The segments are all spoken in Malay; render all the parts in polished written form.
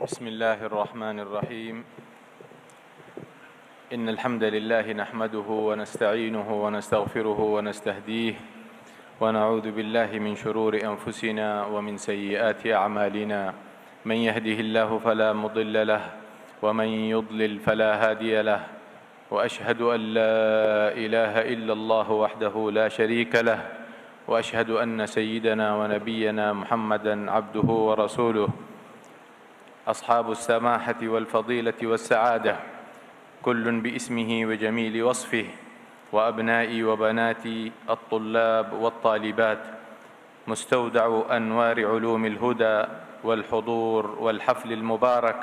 بسم الله الرحمن الرحيم إن الحمد لله نحمده ونستعينه ونستغفره ونستهديه ونعوذ بالله من شرور أنفسنا ومن سيئات أعمالنا من يهده الله فلا مضل له ومن يضلل فلا هادي له وأشهد أن لا إله إلا الله وحده لا شريك له وأشهد أن سيدنا ونبينا محمدًا عبده ورسوله أصحاب السماحة والفضيلة والسعادة كل باسمه وجميل وصفه وأبنائي وبناتي الطلاب والطالبات مستودع أنوار علوم الهدى والحضور والحفل المبارك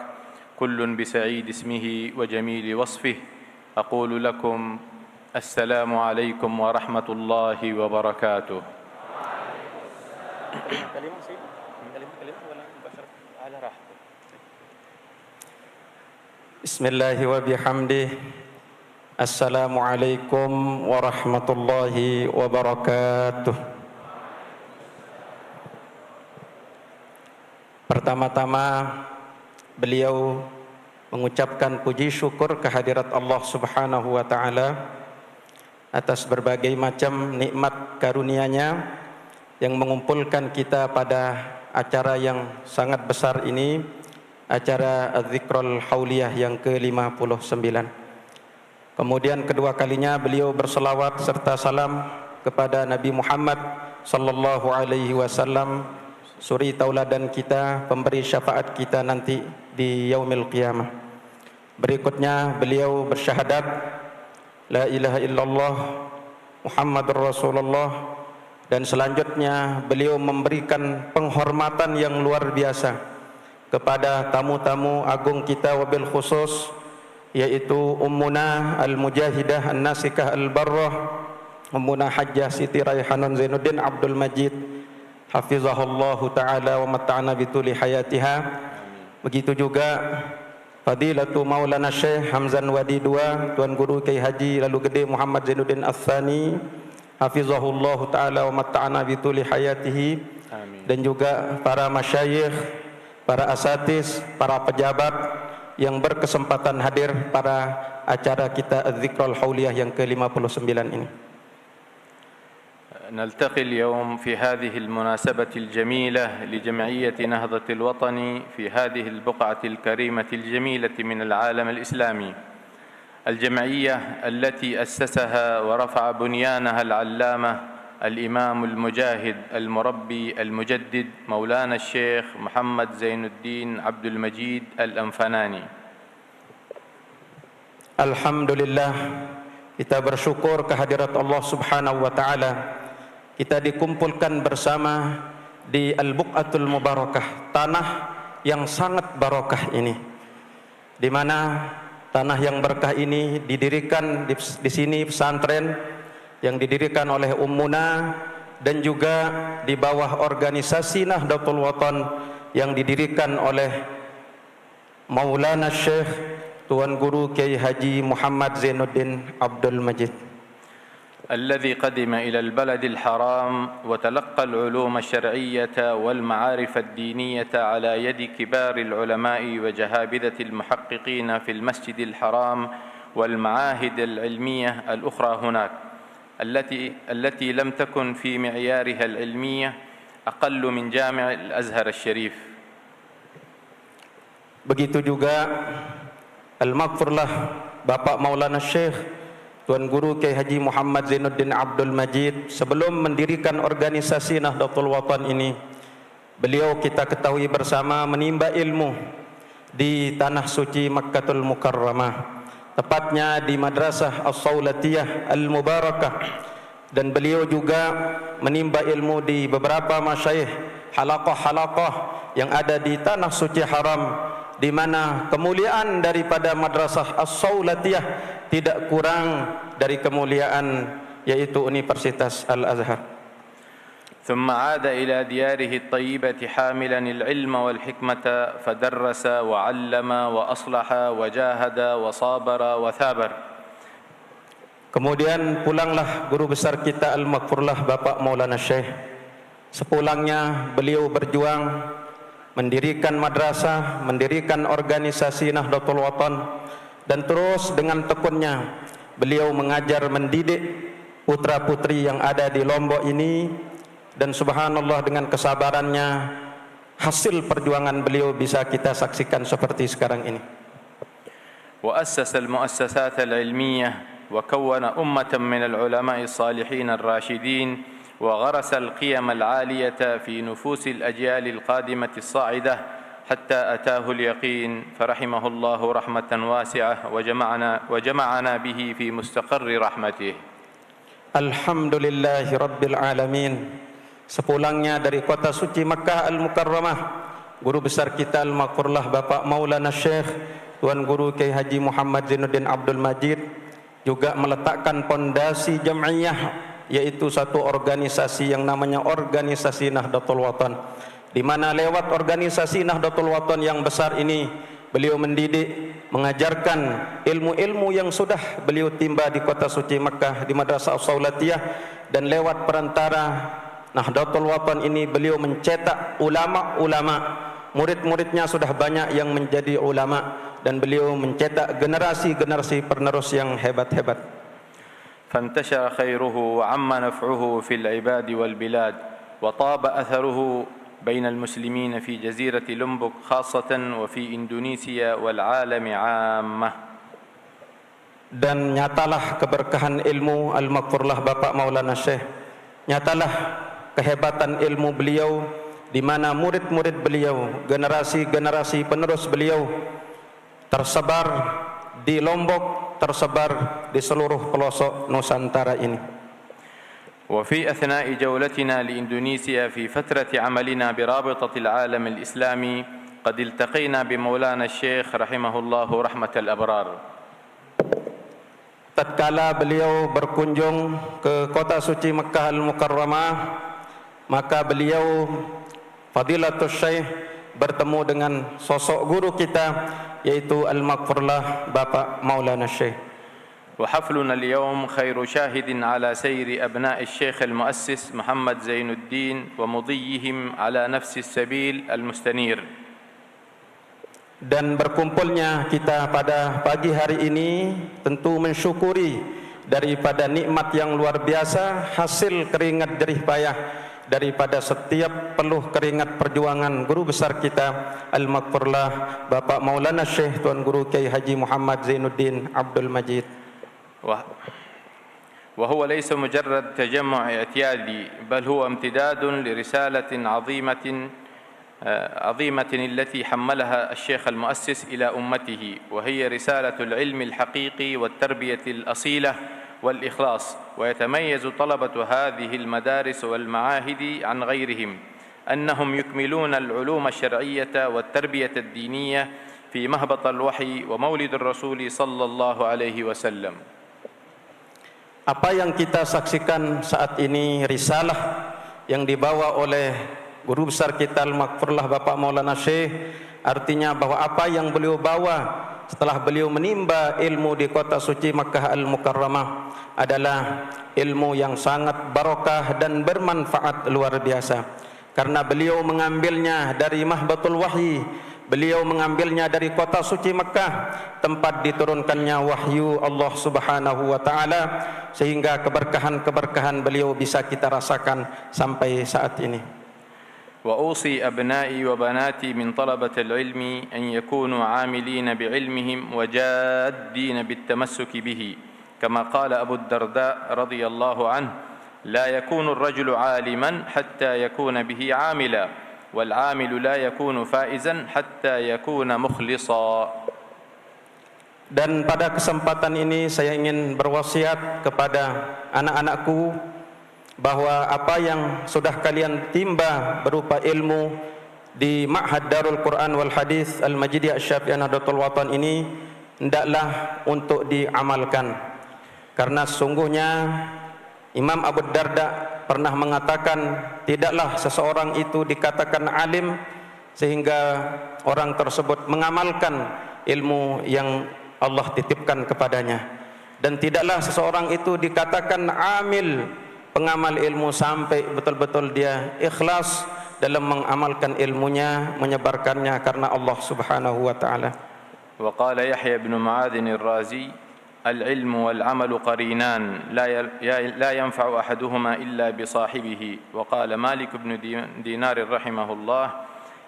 كل بسعيد اسمه وجميل وصفه أقول لكم السلام عليكم ورحمة الله وبركاته. Bismillahi wa bihamdih. Assalamualaikum warahmatullahi wabarakatuh. Pertama-tama beliau mengucapkan puji syukur kehadirat Allah Subhanahu wa taala atas berbagai macam nikmat karunia-Nya yang mengumpulkan kita pada acara yang sangat besar ini, acara Az-Zikrul Hauliyah yang ke-59. Kemudian kedua kalinya beliau berselawat serta salam kepada Nabi Muhammad sallallahu alaihi wasallam, suri tauladan kita, pemberi syafaat kita nanti di yaumil qiyamah. Berikutnya beliau bersyahadat la ilaha illallah Muhammadur Rasulullah, dan selanjutnya beliau memberikan penghormatan yang luar biasa kepada tamu-tamu agung kita, wabil khusus yaitu Ummuna Al-Mujahidah An-Nasikah Al-Barrah, Ummuna Hajjah Siti Raihanun Zainuddin Abdul Majid hafizahullahu ta'ala wa mata'ana bituli hayatiha. Begitu juga Fadilatu Maulana Syekh Hamzan Wadi II, Tuan Guru Kiai Haji Lalu Gede Muhammad Zainuddin Al-Thani hafizahullahu ta'ala wa mata'ana bituli hayatihi. Amin. Dan juga para masyayikh, para asatiz, para pejabat yang berkesempatan hadir pada acara kita Az-Zikrul Hauliyah yang ke-59 ini. نلتقي اليوم في هذه المناسبة الجميلة لجمعية نهضة الوطن في هذه البقعة الكريمة الجميلة من العالم الإسلامي، الجمعية التي أسسها ورفع بنيانها العلامة الإمام المجاهد المربي المجدد مولانا الشيخ محمد زين الدين عبد المجيد الأنفناني. Alhamdulillah, kita bersyukur kehadirat Allah Subhanahu wa taala. Kita dikumpulkan bersama di Al-Buq'atul Mubarakah, tanah yang sangat barakah ini, di mana tanah yang berkah ini didirikan di sini pesantren yang didirikan oleh Ummuna, dan juga di bawah organisasi Nahdlatul Watan yang didirikan oleh Maulana Syekh Tuan Guru Kiai Haji Muhammad Zainuddin Abdul Majid, الذي قدم إلى البلد الحرام وتلقى العلوم الشرعية والمعارف الدينية على يد كبار العلماء وجهابذة المحققين في المسجد الحرام والمعاهد العلمية الأخرى هناك، التي لم تكن في معيارها العلمية أقل من جامع الأزهر الشريف. Begitu juga Al-Maghfurlah Bapak Maulana Syekh Tuan Guru Kiai Haji Muhammad Zainuddin Abdul Majid, sebelum mendirikan organisasi Nahdlatul Watan ini, beliau kita ketahui bersama menimba ilmu di tanah suci Makkatul Mukarramah, tepatnya di Madrasah As-Saulatiyah Al-Mubarakah, dan beliau juga menimba ilmu di beberapa masyayikh, halaqah-halaqah yang ada di tanah suci haram, di mana kemuliaan daripada Madrasah As-Saulatiyah tidak kurang dari kemuliaan yaitu Universitas Al-Azhar. ثم عاد إلى دياره الطيبة حاملا العلم والحكمة فدرس وعلم وأصلح وجاهد وصابر وثابر. Kemudian pulanglah guru besar kita Al-Maghfurlah Bapak Maulana Syekh. Sepulangnya beliau berjuang mendirikan madrasah, mendirikan organisasi Nahdlatul Watan, dan terus dengan tekunnya beliau mengajar mendidik putra-putri yang ada di Lombok ini. Dan subhanallah, dengan kesabarannya hasil perjuangan beliau bisa kita saksikan seperti sekarang ini. وأسس المؤسسات العلمية وكون أمة من العلماء الصالحين الراشدين وغرس القيم العالية في نفوس الأجيال القادمة الصاعدة حتى أتاه اليقين فرحمه الله رحمة واسعة وجمعنا به في مستقر رحمته. الحمد لله رب العالمين. Sepulangnya dari kota suci Makkah Al-Mukarramah, guru besar kita Al-Maghfurlah Bapak Maulana Syekh Tuan Guru Kiai Haji Muhammad Zainuddin Abdul Majid juga meletakkan pondasi jam'iyah, yaitu satu organisasi yang namanya Organisasi Nahdlatul Watan, di mana lewat organisasi Nahdlatul Watan yang besar ini beliau mendidik, mengajarkan ilmu-ilmu yang sudah beliau timba di kota suci Makkah di Madrasah As-Saulatiyah, dan lewat perantara Nahdlatul Watan ini beliau mencetak ulama-ulama, murid-muridnya sudah banyak yang menjadi ulama, dan beliau mencetak generasi-generasi penerus yang hebat-hebat. فانتشر خيره وعم نفعه في العباد والبلاد وطاب أثره بين المسلمين في جزيرة لومبوك خاصة وفي إندونيسيا والعالم عامة. Dan nyatalah keberkahan ilmu Al-Maghfurlah Bapak Maulana Syekh, nyatalah kehebatan ilmu beliau, di mana murid-murid beliau, generasi-generasi penerus beliau tersebar di Lombok, tersebar di seluruh pelosok Nusantara ini. وفي أثناء جولتنا لإندونيسيا في فترة عملنا برابطة العالم الإسلامي قد التقينا بمولانا الشيخ رحمه الله رحمة الأبرار. Tatkala beliau berkunjung ke kota suci Makkah Al-Mukarramah, maka beliau Fadilatul Syekh bertemu dengan sosok guru kita, yaitu Al-Maghfurlah Bapak Maulana Syekh. وحفلنا اليوم خير شاهد على سير أبناء الشيخ المؤسس محمد زين الدين ومضيهم على نفس السبيل المستنير. Dan berkumpulnya kita pada pagi hari ini tentu mensyukuri daripada nikmat yang luar biasa, hasil keringat jerih payah daripada setiap peluh keringat perjuangan guru besar kita Al-Maghfurlah Bapak Maulana Syekh Tuan Guru Kiai Haji Muhammad Zainuddin Abdul Majid. وهو ليس مجرد تجمع اعتيادي بل هو امتداد لرسالة عظيمة التي حملها الشيخ المؤسس إلى أمته، وهي رسالة العلم الحقيقي والتربية الأصيلة والإخلاص. ويتميز طلبة هذه المدارس والمعاهد عن غيرهم أنهم يكملون العلوم الشرعية والتربية الدينية في مهبط الوحي ومولد الرسول صلى الله عليه وسلم. Apa yang kita saksikan saat ini risalah yang dibawa oleh guru besar kita Al-Maghfurlah Bapak Maulana Syekh, artinya bahwa apa yang beliau bawa setelah beliau menimba ilmu di kota suci Makkah Al-Mukarramah adalah ilmu yang sangat barokah dan bermanfaat luar biasa, karena beliau mengambilnya dari mahbatul wahyi, beliau mengambilnya dari kota suci Makkah, tempat diturunkannya wahyu Allah Subhanahu wa taala, sehingga keberkahan-keberkahan beliau bisa kita rasakan sampai saat ini. وأوصي أبنائي وبناتي من طلبة العلم أن يكونوا عاملين بعلمهم وجادين بالتمسك به، كما قال أبو الدرداء رضي الله عنه: لا يكون الرجل عالما حتى يكون به عاملا، والعامل لا يكون فائزا حتى يكون مخلصا. Dan pada kesempatan ini saya ingin berwasiat kepada anak-anakku bahwa apa yang sudah kalian timba berupa ilmu di Ma'had Darul Quran wal Hadis Al-Majidiyah Asy-Syafi'iyah Nahdlatul Watan ini hendaklah untuk diamalkan, karena sesungguhnya Imam Abu Darda pernah mengatakan, tidaklah seseorang itu dikatakan alim sehingga orang tersebut mengamalkan ilmu yang Allah titipkan kepadanya, dan tidaklah seseorang itu dikatakan amil, pengamal ilmu, sampai betul-betul dia ikhlas dalam mengamalkan ilmunya, menyebarkannya karena Allah Subhanahu wa taala. وقال يحيى بن معاذ الرازي: العلم والعمل قرينان لا ينفع أحدهما إلا بصاحبه. وقال مالك بن دينار رحمه الله: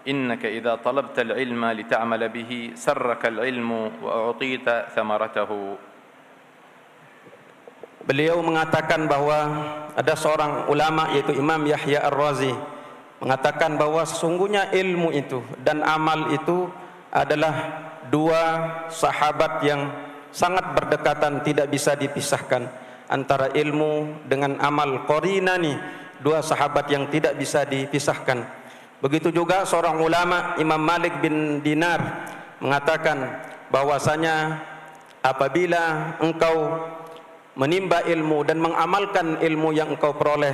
إنك إذا طلبت العلم لتعمل به سرك العلم وأعطيت ثمرته. Beliau mengatakan bahwa ada seorang ulama yaitu Imam Yahya Ar-Razi mengatakan bahwa sesungguhnya ilmu itu dan amal itu adalah dua sahabat yang sangat berdekatan, tidak bisa dipisahkan. Antara ilmu dengan amal, qarinani, dua sahabat yang tidak bisa dipisahkan. Begitu juga seorang ulama Imam Malik bin Dinar mengatakan bahwasanya apabila engkau menimba ilmu dan mengamalkan ilmu yang engkau peroleh,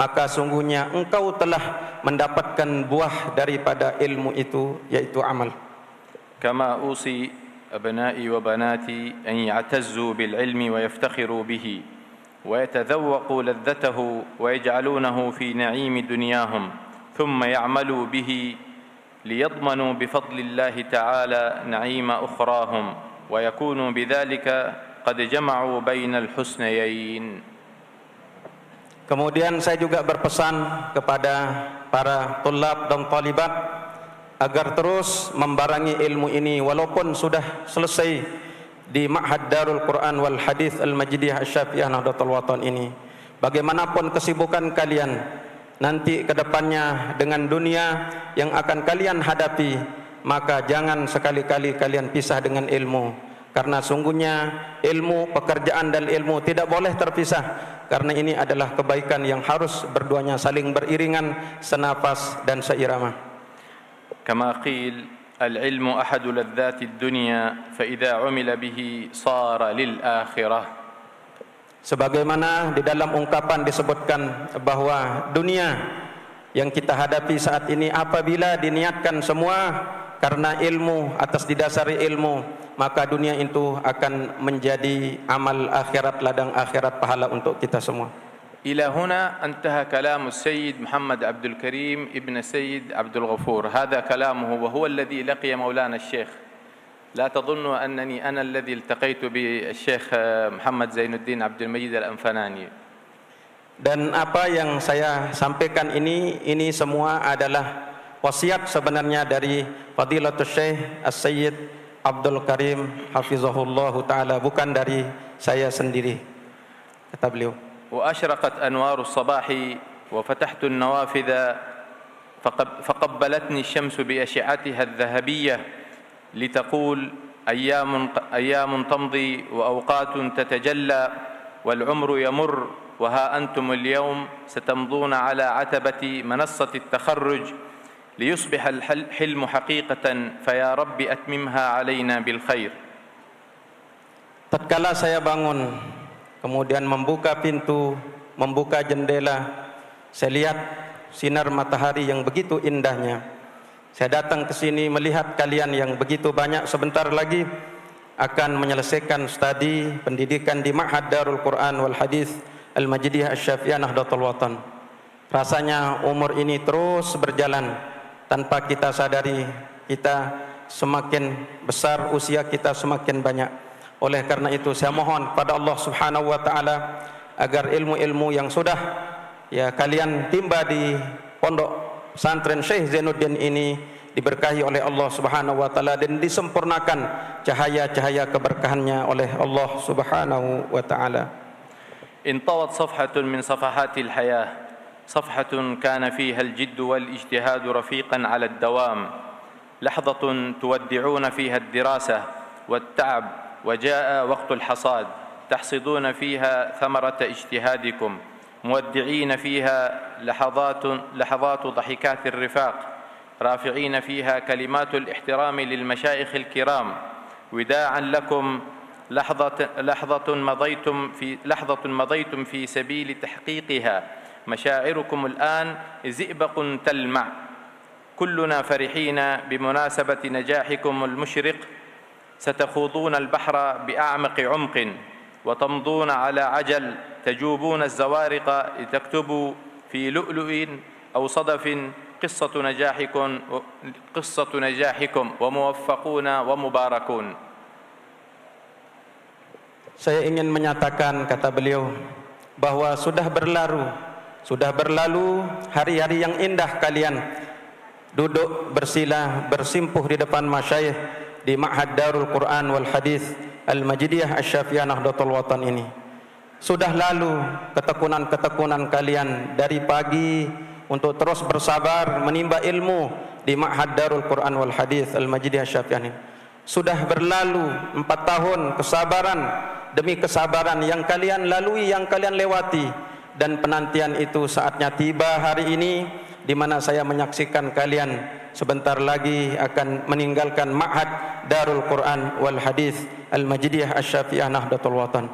maka sungguhnya engkau telah mendapatkan buah daripada ilmu itu, yaitu amal. Kama usi abna'i wa banati an ya'tazzu bil ilmi wa yaftakhiru bihi wa yatadhawwaqu ladhatahu wa yaj'alunahu fi na'imi dunyahum thumma ya'malu bihi liyadmanu bi fadlillahi ta'ala na'ima ukhrahum wa yakunu bidzalika qad jama'u bainal husnayain. Kemudian saya juga berpesan kepada para tulab dan talibat agar terus membarangi ilmu ini walaupun sudah selesai di Ma'had Darul Quran wal Hadith Al-Majdiyah Asy-Syafi'iyah Nahdlatul Watan ini. Bagaimanapun kesibukan kalian nanti ke depannya dengan dunia yang akan kalian hadapi, maka jangan sekali-kali kalian pisah dengan ilmu. Karena sungguhnya ilmu, pekerjaan dan ilmu tidak boleh terpisah. Karena ini adalah kebaikan yang harus berduanya saling beriringan, senafas dan seirama. Kama qil al-ilmu ahadu ladzati ad-dunya fa idza 'umila bihi sara lil akhirah. Sebagaimana di dalam ungkapan disebutkan bahwa dunia yang kita hadapi saat ini apabila diniatkan semua karena ilmu, atas didasari ilmu, maka dunia itu akan menjadi amal akhirat, ladang akhirat pahala untuk kita semua. إلى هنا انتهى كلام السيد محمد عبد الكريم ابن السيد عبد الغفور. هذا كلامه وهو الذي لقي مولانا الشيخ. لا تظنوا أنني أنا الذي التقيت بالشيخ محمد زين الدين عبد المجيد الأنفناني. Dan apa yang saya sampaikan ini semua adalah wasiat sebenarnya dari Fadilatul Syekh As-Sayyid Abdul Karim Hafizahullah Ta'ala, bukan dari saya sendiri, kata beliau. وأشرقت أنوار الصباح وفتحت النوافذ فقبلتني الشمس بأشعتها الذهبية لتقول أيام تمضي وأوقات تتجلى والعمر يمر وها أنتم اليوم ستمضون على عتبة منصة التخرج ليصبح الحلم حقيقة فيا رب أتممها علينا بالخير. Tatkala saya bangun, kemudian membuka pintu, membuka jendela, saya lihat sinar matahari yang begitu indahnya. Saya datang ke sini melihat kalian yang begitu banyak sebentar lagi akan menyelesaikan studi pendidikan di Ma'had Darul Quran wal Hadith Al-Majdiyah Asy-Syafi'iyah Nahdlatul Watan. Rasanya umur ini terus berjalan tanpa kita sadari, kita semakin besar, usia kita semakin banyak. Oleh karena itu saya mohon kepada Allah Subhanahu wa taala agar ilmu-ilmu yang sudah kalian timba di pondok pesantren Syekh Zainuddin ini diberkahi oleh Allah Subhanahu wa taala dan disempurnakan cahaya-cahaya keberkahannya oleh Allah Subhanahu wa taala. انطوت صفحة من صفحات الحياة، صفحة كان فيها الجد والاجتهاد رفيقا على الدوام، لحظة تودعون فيها الدراسة والتعب وجاء وقت الحصاد، تحصدون فيها ثمرة اجتهادكم، مودعين فيها لحظات ضحكات الرفاق، رافعين فيها كلمات الاحترام للمشايخ الكرام، وداعا لكم لحظة مضيتم في سبيل تحقيقها، مشاعركم الآن زئبق تلمع، كلنا فرحين بمناسبة نجاحكم المشرق، ستخوضون البحر بأعمق عمق وتمضون على عجل، تجوبون الزوارق لتكتبوا في لؤلؤ أو صدف قصة نجاحكم وموفقون ومباركون. Saya ingin menyatakan, kata beliau, bahwa sudah berlalu hari-hari yang indah kalian duduk bersila bersimpuh di depan masyayikh di Ma'had Darul Quran wal Hadis Al-Majidiyah Asy-Syafi'iyah Nahdlatul Watan ini. Sudah lalu ketekunan-ketekunan kalian dari pagi untuk terus bersabar menimba ilmu di Ma'had Darul Quran wal Hadis Al-Majidiyah Asy-Syafi'iyah ini. Sudah berlalu 4 tahun kesabaran demi kesabaran yang kalian lalui, yang kalian lewati, dan penantian itu saatnya tiba hari ini, di mana saya menyaksikan kalian sebentar lagi akan meninggalkan Ma'had Darul Quran wal Hadis Al-Majidiyah Asy-Syafi'iyah Nahdlatul Watan.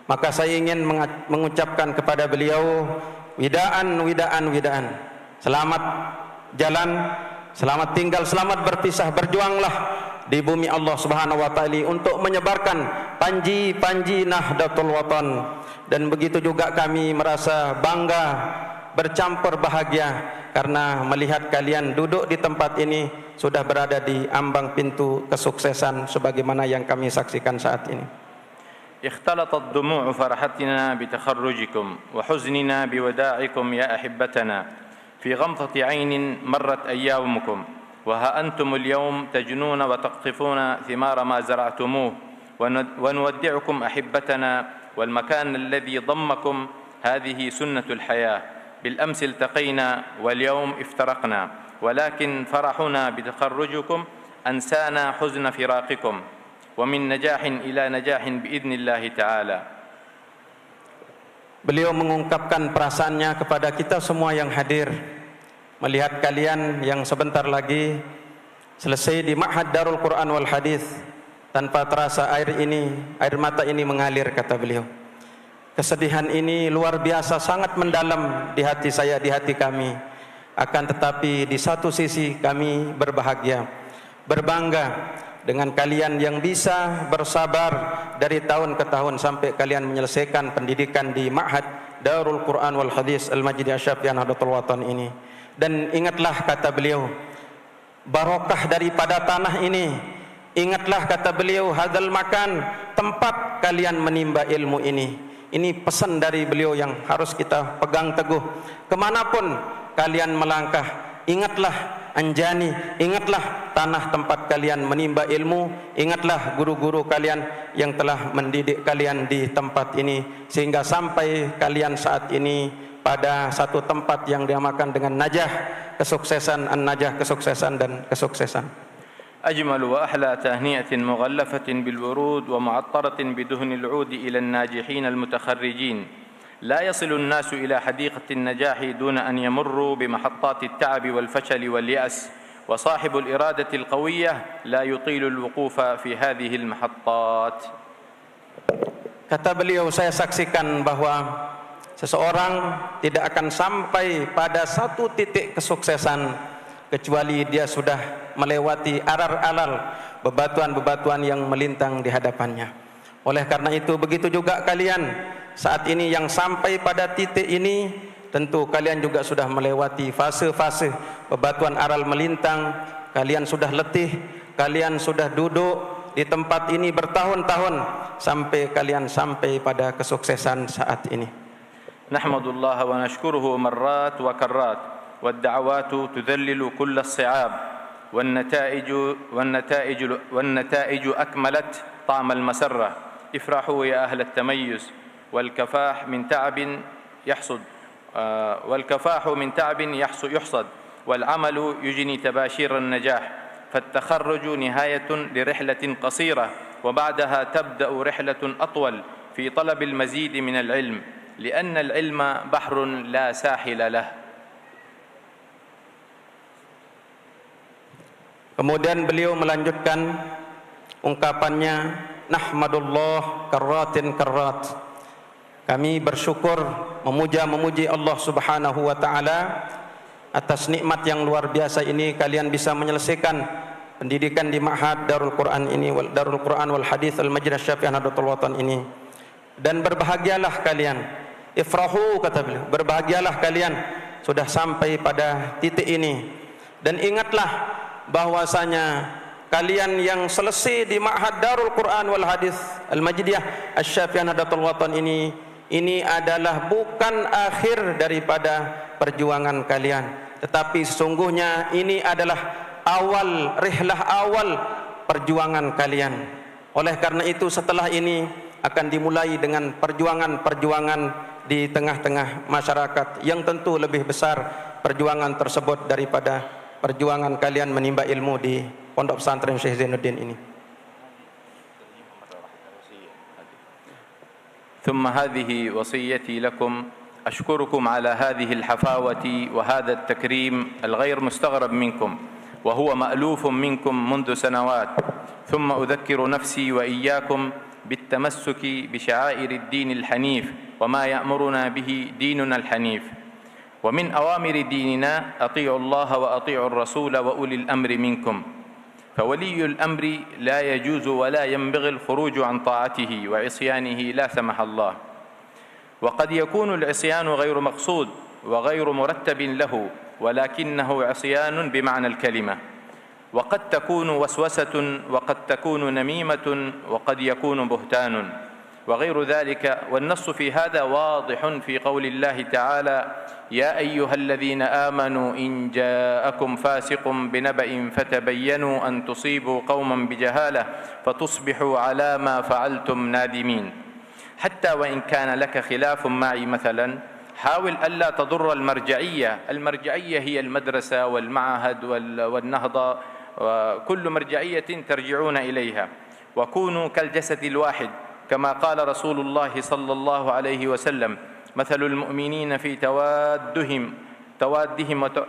Maka saya ingin mengucapkan kepada beliau widaan. Selamat jalan, selamat tinggal, selamat berpisah, berjuanglah di bumi Allah Subhanahu wa taala untuk menyebarkan panji-panji Nahdlatul Watan. Dan begitu juga kami merasa bangga, bercampur bahagia karena melihat kalian duduk di tempat ini sudah berada di ambang pintu kesuksesan sebagaimana yang kami saksikan saat ini. اختلطت دموع فرحتنا بتخرجكم وحزننا بوداعكم يا أحبتنا في غمضة عين مرت أيامكم، وها أنتم اليوم تجنون وتقطفون ثمار ما زرعتموه، ونودعكم أحبتنا، والمكان الذي ضمكم هذه سنة الحياة. بالأمس التقينا واليوم افترقنا، ولكن فرحنا بتخرجكم أنسانا حزن فراقكم، ومن نجاح إلى نجاح بإذن الله تعالى. Beliau mengungkapkan perasaannya kepada kita semua yang hadir, melihat kalian yang sebentar lagi selesai di Ma'had Darul Quran wal Hadis. Tanpa terasa air mata ini mengalir, kata beliau. Kesedihan ini luar biasa, sangat mendalam di hati saya, di hati kami. Akan tetapi di satu sisi kami berbahagia, berbangga dengan kalian yang bisa bersabar dari tahun ke tahun sampai kalian menyelesaikan pendidikan di Ma'had Darul Quran wal Hadis Al-Majidiyah Asy-Syafi'iyah Nahdlatul Watan ini. Dan ingatlah, kata beliau, barokah daripada tanah ini. Ingatlah, kata beliau, hadzal makan, tempat kalian menimba ilmu ini. Ini pesan dari beliau yang harus kita pegang teguh. Kemanapun kalian melangkah, ingatlah Anjani, ingatlah tanah tempat kalian menimba ilmu, ingatlah guru-guru kalian yang telah mendidik kalian di tempat ini, sehingga sampai kalian saat ini pada satu tempat yang dinamakan dengan najah, kesuksesan, an-najah, kesuksesan dan kesuksesan. أجمل وأحلى تهنئة مغلفة بالورود ومعطرة بدهن العود إلى الناجحين المتخرجين. لا يصل الناس إلى حديقة النجاح دون أن يمروا بمحطات التعب والفشل واليأس، وصاحب الإرادة القوية لا يطيل الوقوف في هذه المحطات. Kata beliau, saya saksikan bahwa seseorang tidak akan sampai pada satu titik kesuksesan kecuali dia sudah melewati arar-aral bebatuan-bebatuan yang melintang di hadapannya. Oleh karena itu, begitu juga kalian saat ini yang sampai pada titik ini, tentu kalian juga sudah melewati fase-fase bebatuan aral melintang. Kalian sudah letih, kalian sudah duduk di tempat ini bertahun-tahun sampai kalian sampai pada kesuksesan saat ini. Nahmadullah wa nashkuruhu marrat wa karrat, wadda'awatu tudhallilu kulla as-si'ab, والنتائج أكملت طعم المسرة. افرحوا يا أهل التميز، والكفاح من تعب يحصد، والعمل يجني تباشير النجاح. فالتخرج نهاية لرحلة قصيرة، وبعدها تبدأ رحلة أطول في طلب المزيد من العلم، لأن العلم بحر لا ساحل له. Kemudian beliau melanjutkan ungkapannya, nahmadullah karratin karrat. Kami bersyukur, memuji Allah Subhanahu wa taala atas nikmat yang luar biasa ini, kalian bisa menyelesaikan pendidikan di Ma'had Darul Quran ini, Darul Quran wal Hadis Al-Majidiyah Asy-Syafi'iyah Nahdlatul Watan ini. Dan berbahagialah kalian. Ifrahu, kata beliau, berbahagialah kalian sudah sampai pada titik ini. Dan ingatlah bahwasanya kalian yang selesai di Ma'had Darul Quran wal Hadis Al-Majidiyah Asy-Syafi'iyah Nahdlatul Watan ini adalah bukan akhir daripada perjuangan kalian, tetapi sesungguhnya ini adalah awal, rihlah awal perjuangan kalian. Oleh karena itu setelah ini akan dimulai dengan perjuangan-perjuangan di tengah-tengah masyarakat yang tentu lebih besar perjuangan tersebut daripada perjuangan kalian menimba ilmu di Pondok Pesantren Syekh Zainuddin ini. ثم هذه وصيتي لكم. أشكركم على هذه الحفاوة وهذا التكريم الغير مستغرب منكم وهو مألوف منكم منذ سنوات. ثم أذكر نفسي وإياكم بالتمسك بشعائر الدين الحنيف وما يأمرنا به ديننا الحنيف. ومن أوامر ديننا أطيعوا الله وأطيعوا الرسول وأولي الأمر منكم. فولي الأمر لا يجوز ولا ينبغي الخروج عن طاعته وعصيانه لا سمح الله. وقد يكون العصيان غير مقصود وغير مرتب له، ولكنه عصيان بمعنى الكلمة، وقد تكون وسوسة وقد تكون نميمة وقد يكون بهتان وغير ذلك. والنص في هذا واضح في قول الله تعالى: يا أيها الذين آمنوا إن جاءكم فاسق بنبأ فتبينوا أن تصيبوا قوما بجهالة فتصبحوا على ما فعلتم نادمين. حتى وإن كان لك خلاف معي مثلا، حاول ألا تضر المرجعية. المرجعية هي المدرسة والمعهد والنهضة وكل مرجعية ترجعون إليها. وكونوا كالجسد الواحد كما قال رسول الله صلى الله عليه وسلم: مثل المؤمنين في توادهم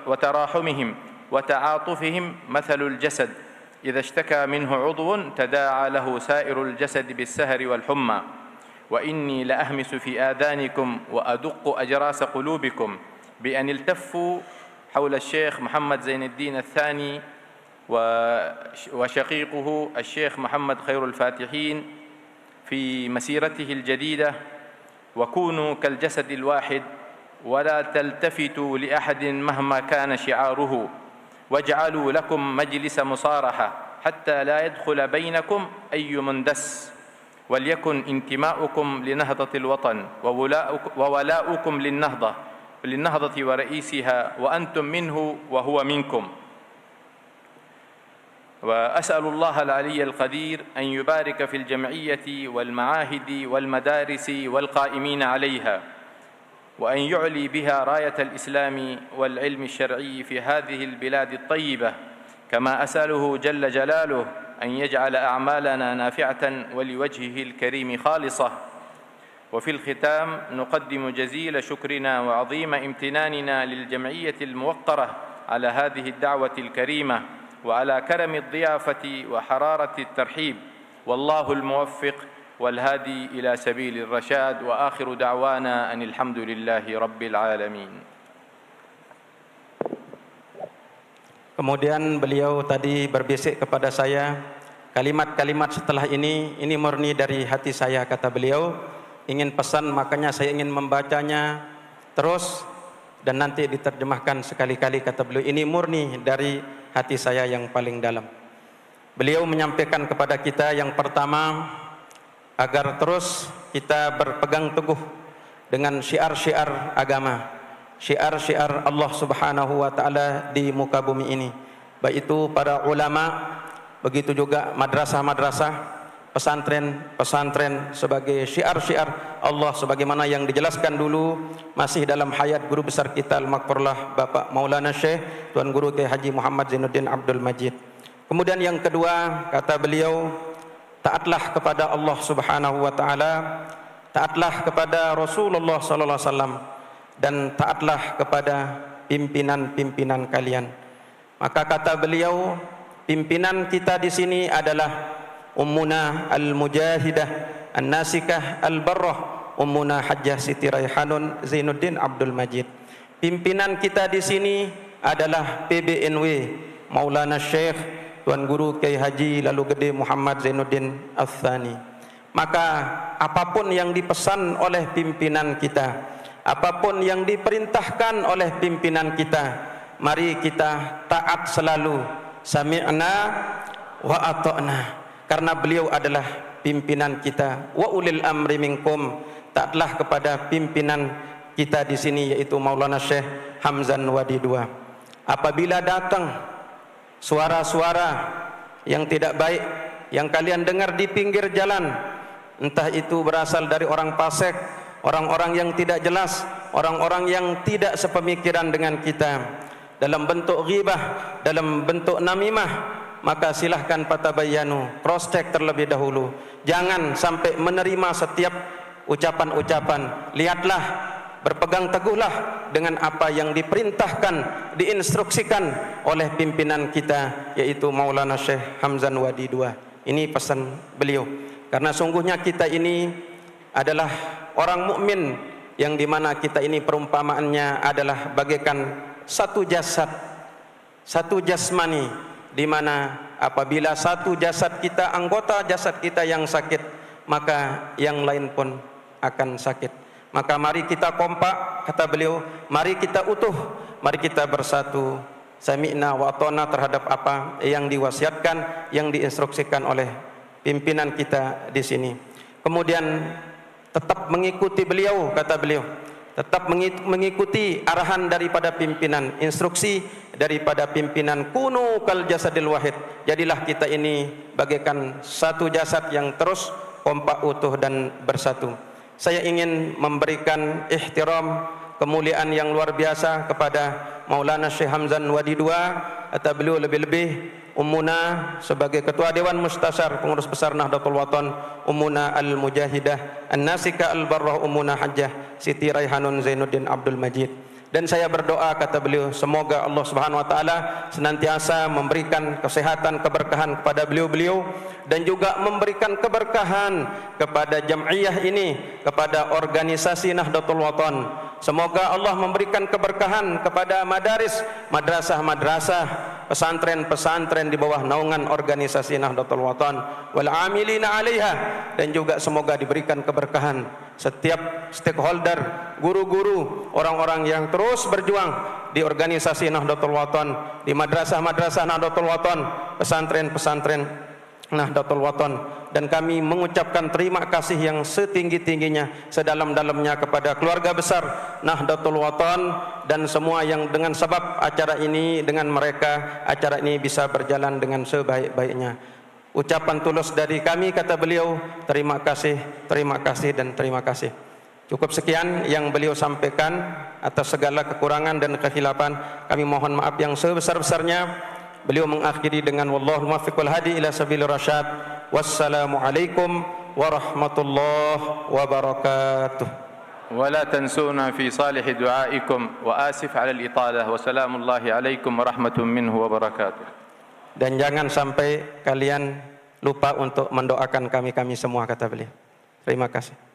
وتراحمهم وتعاطفهم مثل الجسد إذا اشتكى منه عضو تداعى له سائر الجسد بالسهر والحمى. وإني لأهمس في آذانكم وأدق أجراس قلوبكم بأن التفوا حول الشيخ محمد زين الدين الثاني وشقيقه الشيخ محمد خير الفاتحين في مسيرته الجديدة، وكونوا كالجسد الواحد ولا تلتفتوا لأحد مهما كان شعاره، واجعلوا لكم مجلس مصارحة حتى لا يدخل بينكم أي مندس. وليكن انتماؤكم لنهضة الوطن وولاؤكم للنهضة ورئيسها وأنتم منه وهو منكم. وأسأل الله العلي القدير أن يبارك في الجمعية والمعاهد والمدارس والقائمين عليها، وأن يعلي بها راية الإسلام والعلم الشرعي في هذه البلاد الطيبة. كما أسأله جل جلاله أن يجعل أعمالنا نافعة ولوجهه الكريم خالصة. وفي الختام نقدم جزيل شكرنا وعظيم امتناننا للجمعية الموقرة على هذه الدعوة الكريمة وعلى كرم الضيافة وحرارة الترحيب. والله الموفق والهادي إلى سبيل الرشاد. وآخر دعوانا أن الحمد لله رب العالمين. Kemudian beliau tadi berbisik kepada saya, kalimat-kalimat setelah ini murni dari hati saya, kata beliau. Ingin pesan, makanya saya ingin membacanya terus dan nanti diterjemahkan sekali-kali, kata beliau. Ini murni dari hati saya yang paling dalam. Beliau menyampaikan kepada kita yang pertama, agar terus kita berpegang teguh dengan syiar-syiar agama, syiar-syiar Allah Subhanahu wa taala di muka bumi ini, baik itu para ulama, begitu juga madrasah-madrasah, pesantren-pesantren sebagai syiar-syiar Allah sebagaimana yang dijelaskan dulu masih dalam hayat guru besar kita al-Maghfurlah Bapak Maulana Syekh Tuan Guru Kiai Haji Muhammad Zainuddin Abdul Majid. Kemudian yang kedua, kata beliau, taatlah kepada Allah Subhanahu wa taala, taatlah kepada Rasulullah sallallahu alaihi wasallam, dan taatlah kepada pimpinan-pimpinan kalian. Maka kata beliau, pimpinan kita di sini adalah Ummuna Al-Mujahidah An-Nasikah Al-Barrah Ummuna Hajjah Siti Raihanun Zainuddin Abdul Majid. Pimpinan kita di sini adalah PBNW Maulana Syekh Tuan Guru Kiai Haji Lalu Gede Muhammad Zainuddin Ats-Tsani. Maka apapun yang dipesan oleh pimpinan kita, apapun yang diperintahkan oleh pimpinan kita, mari kita taat selalu. Sami'na wa ata'na, karena beliau adalah pimpinan kita. Wa ulil amri minkum, taatlah kepada pimpinan kita di sini, yaitu Maulana Syekh Hamzan Wadi II. Apabila datang suara-suara yang tidak baik yang kalian dengar di pinggir jalan, entah itu berasal dari orang fasik, orang-orang yang tidak jelas, orang-orang yang tidak sepemikiran dengan kita, dalam bentuk ghibah, dalam bentuk namimah, maka silahkan patabayyanu, cross check terlebih dahulu. Jangan sampai menerima setiap ucapan-ucapan. Lihatlah, berpegang teguhlah dengan apa yang diperintahkan, diinstruksikan oleh pimpinan kita, yaitu Maulana Syekh Hamzan Wadi II. Ini pesan beliau. Karena sungguhnya kita ini adalah orang mukmin, yang dimana kita ini perumpamaannya adalah bagaikan satu jasad, satu jasmani, dimana apabila satu jasad kita, anggota jasad kita yang sakit, maka yang lain pun akan sakit. Maka mari kita kompak, kata beliau, mari kita utuh, mari kita bersatu. Sami'na wa ata'na terhadap apa yang diwasiatkan, yang diinstruksikan oleh pimpinan kita di sini. Kemudian tetap mengikuti beliau, kata beliau, tetap mengikuti arahan daripada pimpinan, instruksi daripada pimpinan. Kunu kal jasadil wahid, jadilah kita ini bagaikan satu jasad yang terus kompak, utuh dan bersatu. Saya ingin memberikan ihtiram, kemuliaan yang luar biasa kepada Maulana Syekh Hamzan Wadi II, atau beliau lebih-lebih Ummuna sebagai Ketua Dewan Mustasyar Pengurus Besar Nahdlatul Watan, Ummuna Al-Mujahidah An-Nasika Al-Barrah Ummuna Hajjah Siti Raihanun Zainuddin Abdul Majid. Dan saya berdoa, kata beliau, semoga Allah Subhanahu wa taala senantiasa memberikan kesehatan, keberkahan kepada beliau-beliau, dan juga memberikan keberkahan kepada jam'iyah ini, kepada organisasi Nahdlatul Watan. Semoga Allah memberikan keberkahan kepada madaris, madrasah-madrasah, pesantren-pesantren di bawah naungan organisasi Nahdlatul Watan wal amilina 'alaiha, dan juga semoga diberikan keberkahan setiap stakeholder, guru-guru, orang-orang yang terus berjuang di organisasi Nahdlatul Watan, di madrasah-madrasah Nahdlatul Watan, pesantren-pesantren Nahdlatul Watan. Dan kami mengucapkan terima kasih yang setinggi-tingginya, sedalam-dalamnya kepada keluarga besar Nahdlatul Watan dan semua yang dengan sebab acara ini, dengan mereka acara ini bisa berjalan dengan sebaik-baiknya. Ucapan tulus dari kami, kata beliau, terima kasih dan terima kasih. Cukup sekian yang beliau sampaikan. Atas segala kekurangan dan kekhilafan kami mohon maaf yang sebesar-besarnya. Beliau mengakhiri dengan wallahul muwaffiq wal hadi ila sabilir rasyad. Wassalamualaikum warahmatullahi wabarakatuh. ولا تنسونا في صالح دعائكم وآسف على الإطالة وسلام الله عليكم ورحمة منه وبركاته. Dan jangan sampai kalian lupa untuk mendoakan kami-kami semua, kata beliau. Terima kasih.